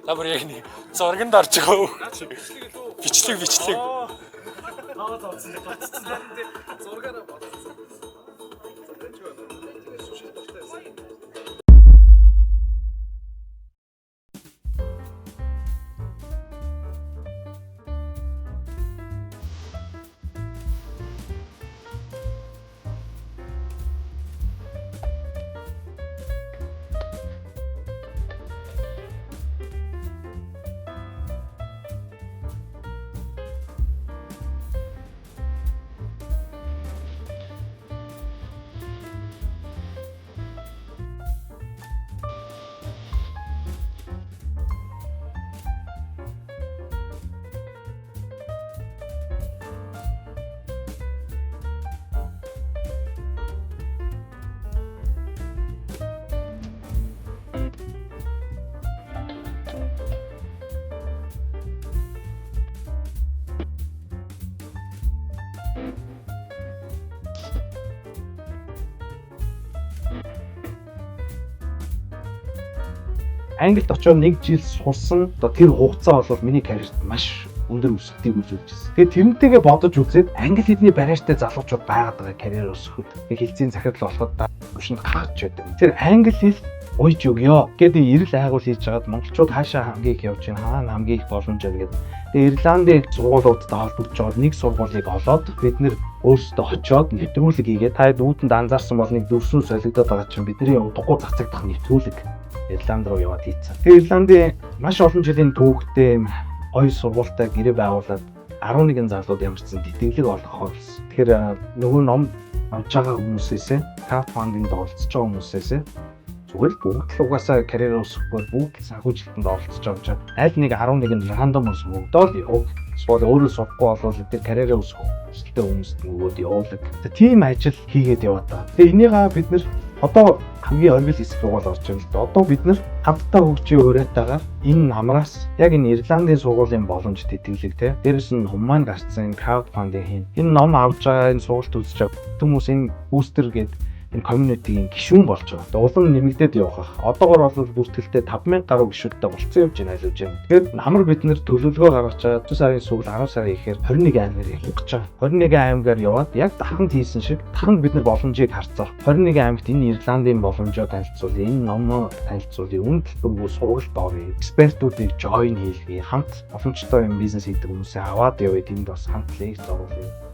Та бүр яг нэг зурганд орж байгаа. Бичлэг. Аа зооцсон. Зургаараа бодсон. Англид очоод 1 жил сурсан. Одоо тэр хугацаа бол миний карьерт маш өндөр өсөлтийг үзүүлжсэн. Тэгээд тэрнтэйгээ бодож үзээд англи хэлний барьяаштай залуучууд байгаад байгаа карьер өсгөхөд хэлцийн захирал болоход өшөнд гаргаж байдаг. Тэр англи хэл уйж өгё гэдэг эрэл айгуул хийж байгаад монголчууд хаашаа хамгийн их явж байна, хаана хамгийн их боломж байна гэдэг. Тэгээд Ирландын сургуулиудад холбогдож байгаа нэг сургуулийг олоод бид нэр өөрсдөө очоод нэвтрүүлэг хийгээд та дүүтэнд анзаарсан бол нэг дөрвсөн солигдоод байгаа чинь бидний удахгүй цацагдах нэвтрүүлэг Ирланд руу яваад хийцэн. Тэгээд Ирландын маш олон жилийн түүхтэй гоё сургуультай гэрээ байгуулад 11 залууд ямарчсан тэтгэлэг олгохоор. Тэгэхээр нөгөө ном авч байгаа хүмүүсээс crowdfunding оролцож байгаа хүмүүсээс зүгээр л бүгд л угаасаа карьер өсгөхөөр бүгд санхүүжилтэнд оролцож байгаа учраас аль нэг 11 рандом ус өгдөөд эсвэл өөрөө сурахгүй болвол тэр карьерээ өсгөх хүсэлтэй хүмүүст нөгөөд явуулдаг. Тийм ажил хийгээд яваад байгаа. Тэгээ энийгээ бид нэр одоо хамгийн оргил хэсэг рүү орж байгаа л да. Одоо бид нэр хамтдаа хөгжиж өрөөтэйгээр энэ намраас яг энэ Ирландын сургуулийн боломж тэтгэлэг те. Дээрэс нь хуман гарцсан crowdfunding хийн. Энэ ном авч байгаа энэ сургалт үзэж байгаа хүмүүс энэ бүүстер гэдэг энэ community-ийн гишүүн болж байгаа. Тэгээ улам нэмэгдээд явах. Одоогоор бол бүртгэлтэй 5000 гаруй гишүүдтэй болцсон явж байна гэж байна. Тэгэхээр намар бид нэр төлөвлөгөө гаргаж байгаа 4 сарын сүүл 10 сарын ихээр 21 аймгаар явах гэж байгаа. 21 аймгаар яваад яг даханд хийсэн шиг даханд бид нар боломжийг харцаа. 21 аймагт энэ Ирландын боломжоо танилцуулъя. Энэ номоо танилцуулъя. Үнд төлбөргүй сургалт оръё. Экспертүүдийг join хийлгэе. Хамт боломжтой юм бизнес хийдэг хүмүүсээ аваад явъя. Тэнд бас хамт лекц оруулъя.